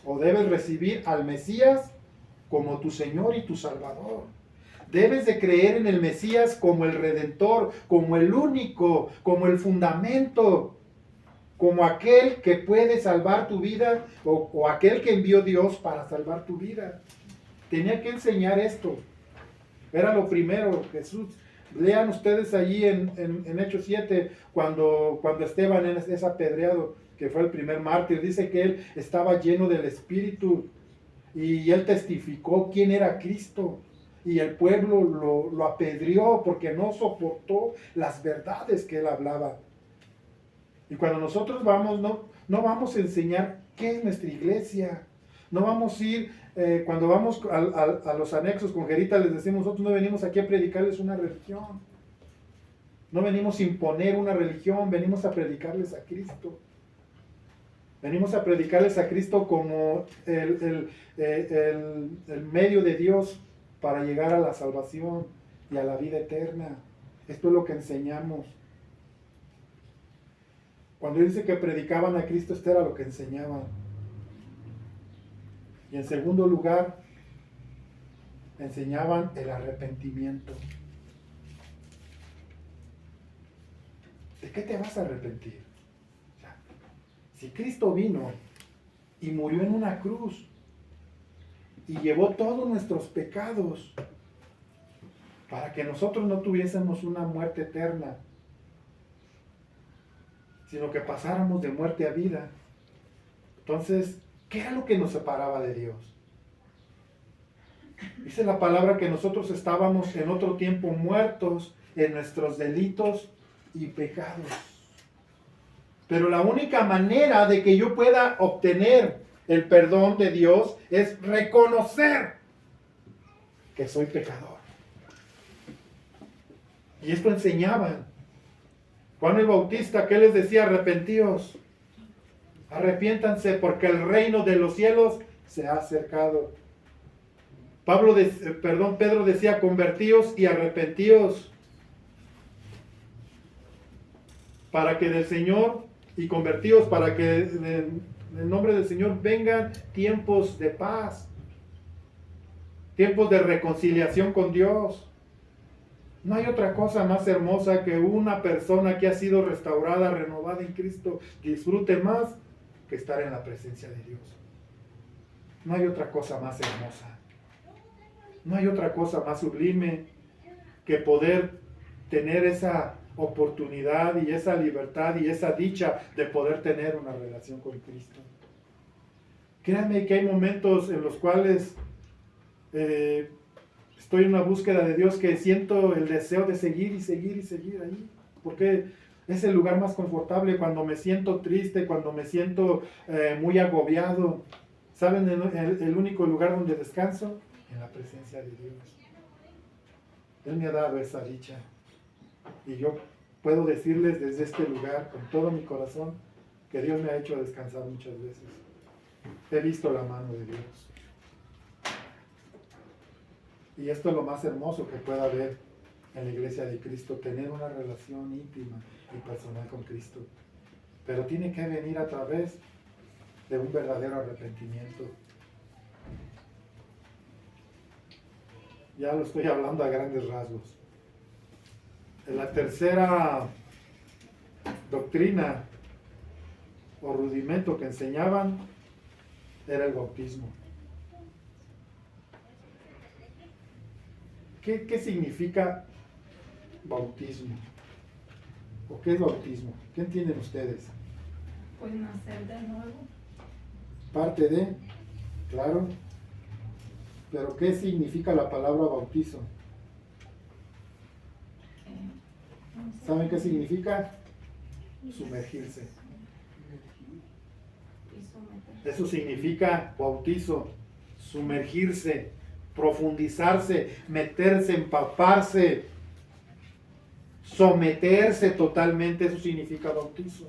[SPEAKER 4] o debes recibir al Mesías como tu Señor y tu Salvador. Debes de creer en el Mesías como el Redentor, como el único, como el fundamento, como aquel que puede salvar tu vida o aquel que envió Dios para salvar tu vida. Tenía que enseñar esto. Era lo primero, Jesús. Lean ustedes allí en Hechos 7, cuando Esteban es apedreado, que fue el primer mártir, dice que él estaba lleno del Espíritu y él testificó quién era Cristo. Y el pueblo lo apedreó porque no soportó las verdades que él hablaba. Y cuando nosotros vamos, no vamos a enseñar qué es nuestra iglesia. No vamos a ir, cuando vamos a los anexos con Gerita, les decimos, nosotros no venimos aquí a predicarles una religión. No venimos a imponer una religión, venimos a predicarles a Cristo. Venimos a predicarles a Cristo como el medio de Dios para llegar a la salvación y a la vida eterna. Esto es lo que enseñamos. Cuando dice que predicaban a Cristo, esto era lo que enseñaban. Y en segundo lugar, enseñaban el arrepentimiento. ¿De qué te vas a arrepentir? O sea, si Cristo vino y murió en una cruz y llevó todos nuestros pecados para que nosotros no tuviésemos una muerte eterna, sino que pasáramos de muerte a vida, entonces, ¿qué era lo que nos separaba de Dios? Dice la palabra que nosotros estábamos en otro tiempo muertos en nuestros delitos y pecados. Pero la única manera de que yo pueda obtener el perdón de Dios es reconocer que soy pecador. Y esto enseñaban. Juan el Bautista, ¿qué les decía? Arrepentíos. Arrepiéntanse porque el reino de los cielos se ha acercado. Pedro decía, convertíos y arrepentíos para que del Señor, y convertíos para que en el nombre del Señor vengan tiempos de paz, tiempos de reconciliación con Dios. No hay otra cosa más hermosa que una persona que ha sido restaurada, renovada en Cristo, disfrute más que estar en la presencia de Dios. No hay otra cosa más hermosa. No hay otra cosa más sublime que poder tener esa oportunidad y esa libertad y esa dicha de poder tener una relación con Cristo. Créanme que hay momentos en los cuales estoy en una búsqueda de Dios que siento el deseo de seguir y seguir y seguir ahí, porque es el lugar más confortable cuando me siento triste, cuando me siento muy agobiado. ¿Saben el único lugar donde descanso? En la presencia de Dios. Él me ha dado esa dicha. Y yo puedo decirles desde este lugar, con todo mi corazón, que Dios me ha hecho descansar muchas veces. He visto la mano de Dios. Y esto es lo más hermoso que pueda haber en la iglesia de Cristo, tener una relación íntima y personal con Cristo. Pero tiene que venir a través de un verdadero arrepentimiento. Ya lo estoy hablando a grandes rasgos. La tercera doctrina o rudimento que enseñaban era el bautismo. ¿Qué significa bautismo? ¿O qué es bautismo? ¿Qué entienden ustedes?
[SPEAKER 3] Pues nacer de nuevo.
[SPEAKER 4] Parte de, claro. Pero ¿qué significa la palabra bautizo? ¿Saben qué significa? Sumergirse. Eso significa bautizo, sumergirse, profundizarse, meterse, empaparse, someterse totalmente, eso significa bautizo.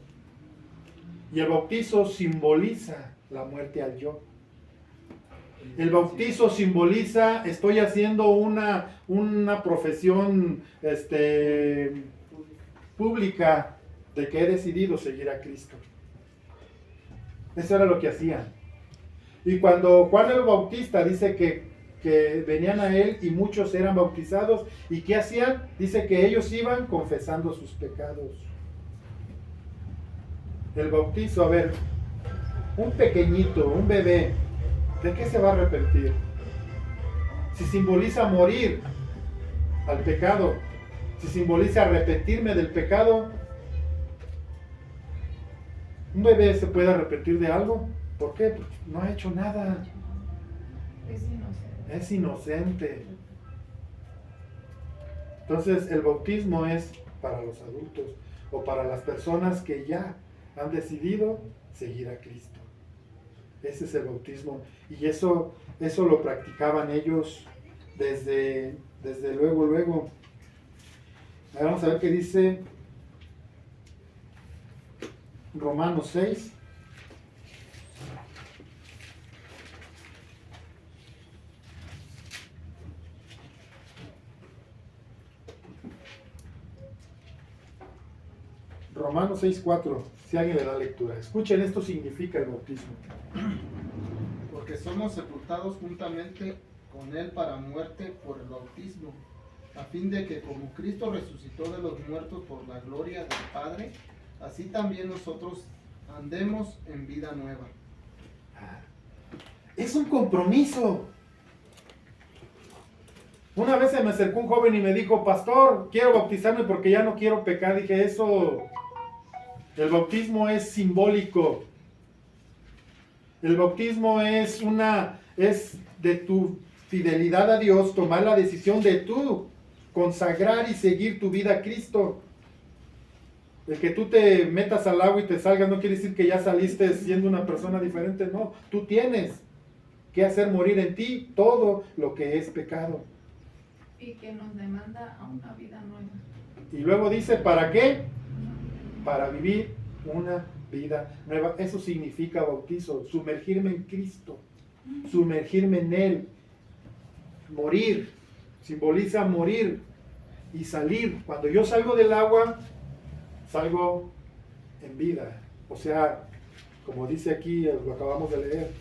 [SPEAKER 4] Y el bautizo simboliza la muerte al yo. El bautizo simboliza, estoy haciendo una profesión pública de que he decidido seguir a Cristo. Eso era lo que hacían. Y cuando Juan el Bautista dice que venían a él y muchos eran bautizados, ¿y qué hacían? Dice que ellos iban confesando sus pecados. El bautizo, a ver, un pequeñito, un bebé, ¿de qué se va a arrepentir? Si simboliza morir al pecado, si simboliza arrepentirme del pecado, ¿un bebé se puede arrepentir de algo? ¿Por qué? Porque no ha hecho nada. Es inocente. Entonces el bautismo es para los adultos o para las personas que ya han decidido seguir a Cristo. Ese es el bautismo. Y eso lo practicaban ellos desde luego. Ahora vamos a ver qué dice Romanos 6. Romanos 6:4, si alguien le da lectura. Escuchen, esto significa el bautismo.
[SPEAKER 2] Porque somos sepultados juntamente con Él para muerte por el bautismo, a fin de que como Cristo resucitó de los muertos por la gloria del Padre, así también nosotros andemos en vida nueva.
[SPEAKER 4] Es un compromiso. Una vez se me acercó un joven y me dijo, pastor, quiero bautizarme porque ya no quiero pecar. Dije, el bautismo es simbólico. El bautismo es de tu fidelidad a Dios, tomar la decisión de tú consagrar y seguir tu vida a Cristo. El que tú te metas al agua y te salgas no quiere decir que ya saliste siendo una persona diferente, no. Tú tienes que hacer morir en ti todo lo que es pecado.
[SPEAKER 5] Y que nos demanda a una vida nueva.
[SPEAKER 4] Y luego dice, ¿para qué? Para vivir una vida nueva. Eso significa bautizo, sumergirme en Cristo, sumergirme en Él. Morir, simboliza morir y salir. Cuando yo salgo del agua, salgo en vida. O sea, como dice aquí, lo acabamos de leer,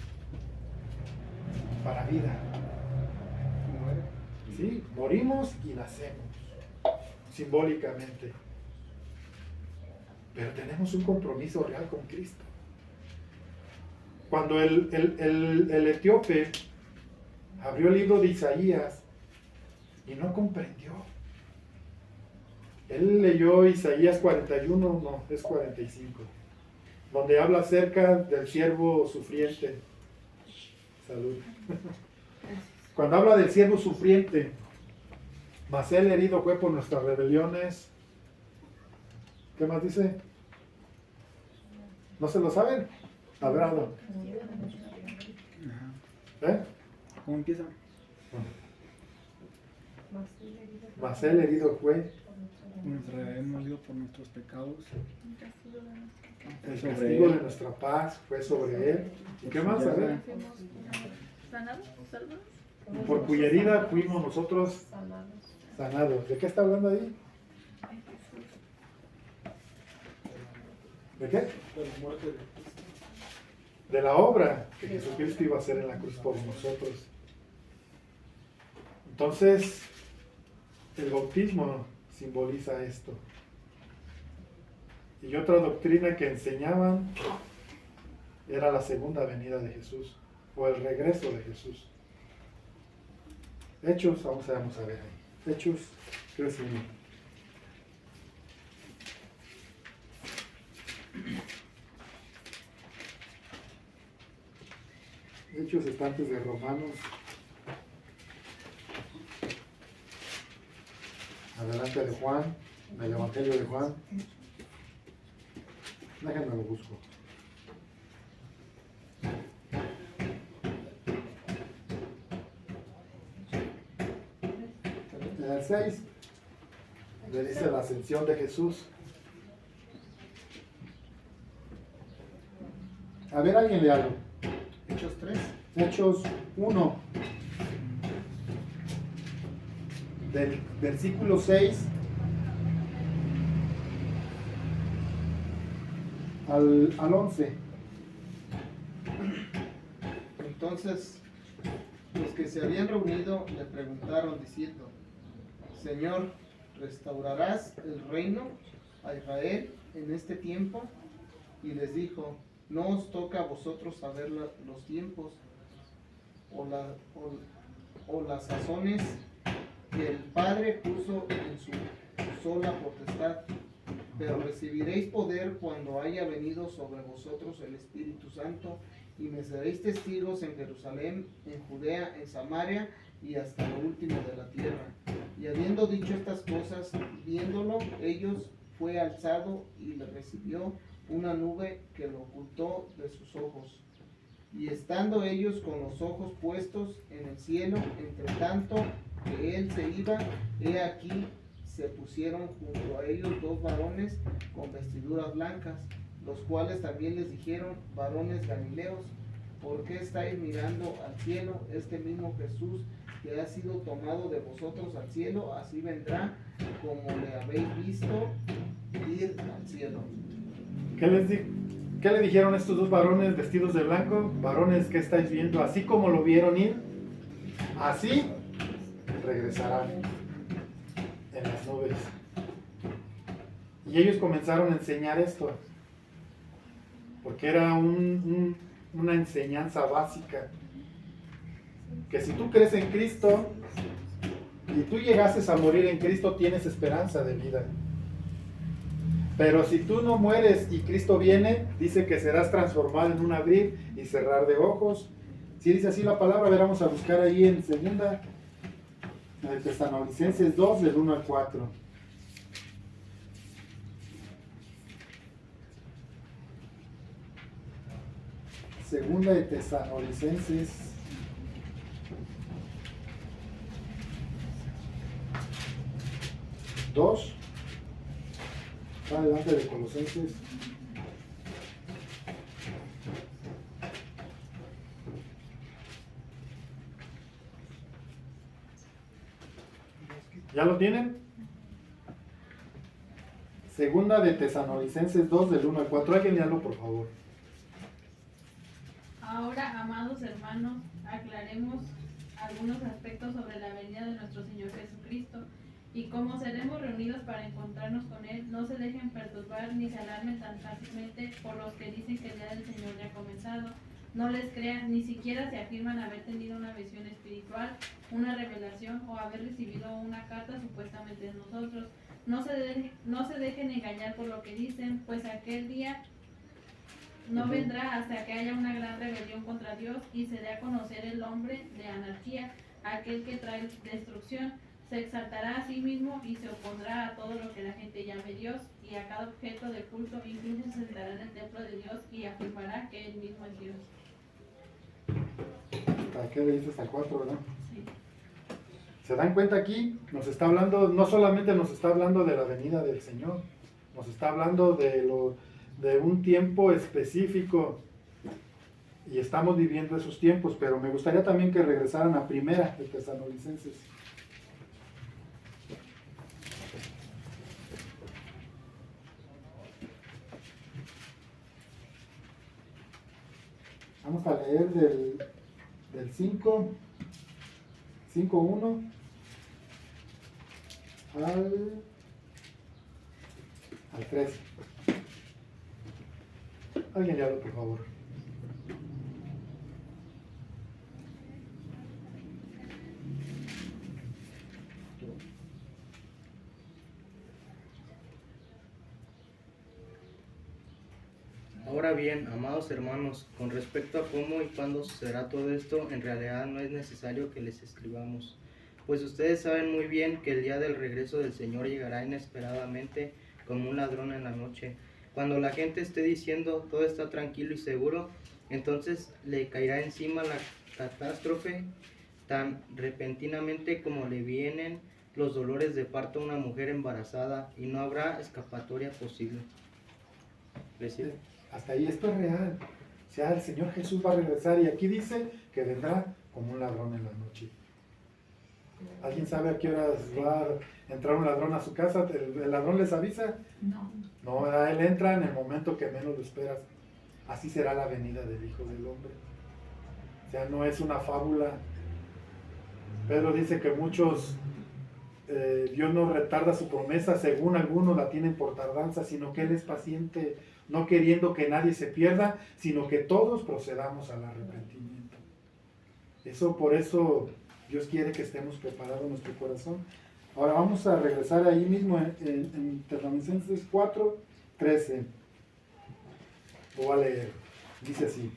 [SPEAKER 4] para vida. ¿Sí? Morimos y nacemos, simbólicamente. Pero tenemos un compromiso real con Cristo. Cuando el etíope abrió el libro de Isaías y no comprendió. Él leyó Isaías 41, no, es 45, donde habla acerca del siervo sufriente. Salud. Cuando habla del siervo sufriente, mas él herido fue por nuestras rebeliones. ¿Qué más dice? ¿No se lo saben? Hablado. ¿Eh?
[SPEAKER 6] ¿Cómo empieza?
[SPEAKER 4] Mas él herido fue.
[SPEAKER 6] Nuestra rebelión molido por nuestros pecados.
[SPEAKER 4] El castigo de nuestra paz fue sobre él. ¿Y qué más? A ver.
[SPEAKER 3] ¿Sanados? ¿Salvados?
[SPEAKER 4] Por cuya herida fuimos nosotros sanados. ¿De qué está hablando ahí? ¿De qué? De la obra que Jesucristo iba a hacer en la cruz por nosotros. Entonces, el bautismo simboliza esto. Y otra doctrina que enseñaban era la segunda venida de Jesús, o el regreso de Jesús. Hechos, vamos a ver ahí. Hechos 3:1. Hechos está antes de Romanos. Adelante de Juan. Del Evangelio de Juan. Déjenme lo busco. En el 6 le dice la ascensión de Jesús. A ver, alguien le algo.
[SPEAKER 2] Hechos 3.
[SPEAKER 4] Hechos 1, del versículo 6 al 11.
[SPEAKER 2] Entonces, los que se habían reunido le preguntaron diciendo: Señor, ¿restaurarás el reino a Israel en este tiempo? Y les dijo: no os toca a vosotros saber los tiempos o las sazones que el Padre puso en su sola potestad, pero recibiréis poder cuando haya venido sobre vosotros el Espíritu Santo, y me seréis testigos en Jerusalén, en Judea, en Samaria y hasta lo último de la tierra. Y habiendo dicho estas cosas, viéndolo ellos, fue alzado y le recibió una nube que lo ocultó de sus ojos. Y estando ellos con los ojos puestos en el cielo, entre tanto que él se iba, he aquí se pusieron junto a ellos dos varones con vestiduras blancas, los cuales también les dijeron: varones galileos, ¿por qué estáis mirando al cielo? Este mismo Jesús que ha sido tomado de vosotros al cielo, así vendrá como le habéis visto ir al cielo.
[SPEAKER 4] ¿Qué le dijeron estos dos varones vestidos de blanco? Varones, ¿qué estáis viendo? Así como lo vieron ir, así regresarán en las nubes. Y ellos comenzaron a enseñar esto, porque era una enseñanza básica, que si tú crees en Cristo y tú llegases a morir en Cristo, tienes esperanza de vida. Pero si tú no mueres y Cristo viene, dice que serás transformado en un abrir y cerrar de ojos. Si dice así la palabra, a ver, vamos a buscar ahí en segunda, en Tesalonicenses 2, del 1 al 4. Segunda de Tesalonicenses 2. Está delante de Colosenses. ¿Ya lo tienen? Segunda de Tesalonicenses 2, del 1 al 4. Alguien léalo, por favor.
[SPEAKER 5] Ahora, amados hermanos, aclaremos algunos aspectos sobre la venida de nuestro Señor Jesucristo y cómo seremos reunidos para encontrarnos con Él. No se dejen perturbar ni se alarmen tan fácilmente por los que dicen que el día del Señor ya ha comenzado. No les crean, ni siquiera se afirman haber tenido una visión espiritual, una revelación o haber recibido una carta supuestamente de nosotros. No se dejen engañar por lo que dicen, pues aquel día no vendrá hasta que haya una gran rebelión contra Dios y se dé a conocer el hombre de anarquía, aquel que trae destrucción. Se exaltará a sí mismo y se opondrá a todo lo que la gente llame Dios y a cada objeto de culto, incluso se sentará en el templo de Dios y afirmará que Él mismo es Dios.
[SPEAKER 4] ¿Para qué le dices hasta 4, verdad?
[SPEAKER 5] Sí.
[SPEAKER 4] ¿Se dan cuenta aquí? Nos está hablando, no solamente nos está hablando de la venida del Señor, nos está hablando de un tiempo específico y estamos viviendo esos tiempos, pero me gustaría también que regresaran a primera de Tesalonicenses. Vamos a leer del 5:1 al 13. Alguien le habla, por favor.
[SPEAKER 7] Ahora bien, amados hermanos, con respecto a cómo y cuándo sucederá todo esto, en realidad no es necesario que les escribamos, Pues ustedes saben muy bien que el día del regreso del Señor llegará inesperadamente como un ladrón en la noche. Cuando la gente esté diciendo todo está tranquilo y seguro, entonces le caerá encima la catástrofe tan repentinamente como le vienen los dolores de parto a una mujer embarazada y no habrá escapatoria posible. ¿Recibe?
[SPEAKER 4] Hasta ahí esto es real. O sea, el Señor Jesús va a regresar y aquí dice que vendrá como un ladrón en la noche. ¿Alguien sabe a qué horas va a entrar un ladrón a su casa? ¿El ladrón les avisa?
[SPEAKER 5] No.
[SPEAKER 4] No, ¿verdad? Él entra en el momento que menos lo esperas. Así será la venida del Hijo del Hombre. O sea, no es una fábula. Pedro dice que muchos, Dios no retarda su promesa, según algunos la tienen por tardanza, sino que Él es paciente, no queriendo que nadie se pierda, sino que todos procedamos al arrepentimiento. Por eso Dios quiere que estemos preparados en nuestro corazón. Ahora vamos a regresar ahí mismo en Tesalonicenses 4:13. Lo voy a leer. Dice así: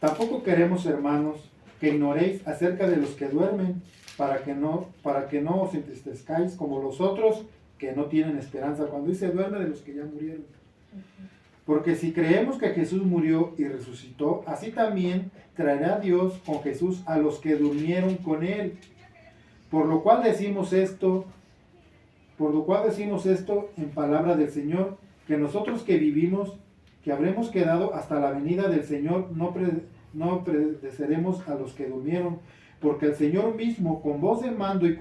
[SPEAKER 4] tampoco queremos, hermanos, que ignoréis acerca de los que duermen, para que no os entristezcáis como los otros que no tienen esperanza. Cuando dice duerme, de los que ya murieron. Porque si creemos que Jesús murió y resucitó, así también traerá Dios con Jesús a los que durmieron con él. Por lo cual decimos esto en palabra del Señor, que nosotros que vivimos, que habremos quedado hasta la venida del Señor, no precederemos a los que durmieron, porque el Señor mismo, con voz de mando y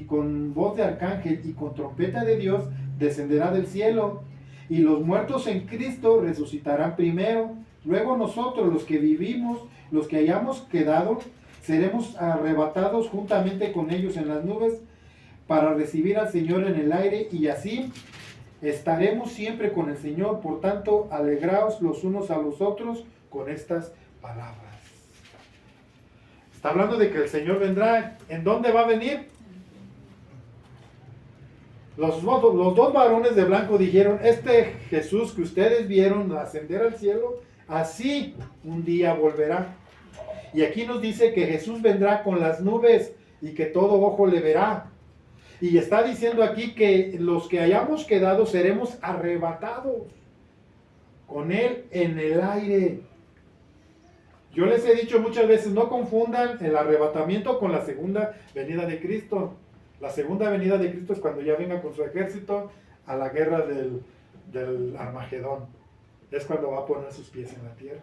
[SPEAKER 4] con voz de arcángel y con trompeta de Dios, descenderá del cielo, y los muertos en Cristo resucitarán primero. Luego nosotros, los que vivimos, los que hayamos quedado, seremos arrebatados juntamente con ellos en las nubes para recibir al Señor en el aire, y así estaremos siempre con el Señor. Por tanto, alegraos los unos a los otros con estas palabras. Está hablando de que el Señor vendrá. ¿En dónde va a venir? Los dos varones de blanco dijeron: este Jesús que ustedes vieron ascender al cielo, así un día volverá. Y aquí nos dice que Jesús vendrá con las nubes y que todo ojo le verá. Y está diciendo aquí que los que hayamos quedado seremos arrebatados con Él en el aire. Yo les he dicho muchas veces, no confundan el arrebatamiento con la segunda venida de Cristo. La segunda venida de Cristo es cuando ya venga con su ejército a la guerra del Armagedón. Es cuando va a poner sus pies en la tierra.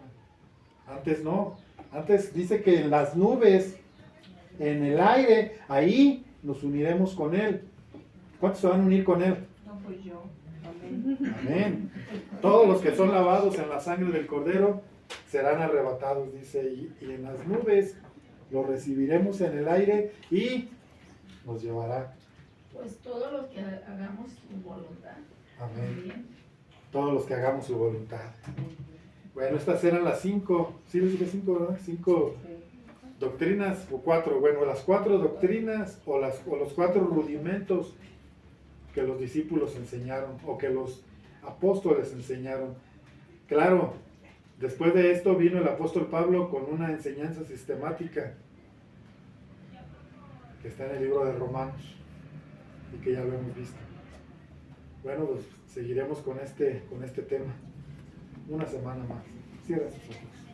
[SPEAKER 4] Antes no. Antes dice que en las nubes, en el aire, ahí nos uniremos con Él. ¿Cuántos se van a unir con Él?
[SPEAKER 5] No, pues yo. Amén.
[SPEAKER 4] Amén. Todos los que son lavados en la sangre del Cordero serán arrebatados, dice, y en las nubes los recibiremos en el aire y nos llevará.
[SPEAKER 8] Pues todos los que hagamos su voluntad.
[SPEAKER 4] Amén.
[SPEAKER 8] También.
[SPEAKER 4] Todos los que hagamos su voluntad. Bueno, estas eran las 5, ¿sí les dije 5, verdad? 5 doctrinas o 4. Bueno, las 4 doctrinas o los 4 rudimentos que los discípulos enseñaron o que los apóstoles enseñaron. Claro, después de esto vino el apóstol Pablo con una enseñanza sistemática que está en el libro de Romanos y que ya lo hemos visto. Bueno, pues seguiremos con este tema una semana más. Cierra sus ojos.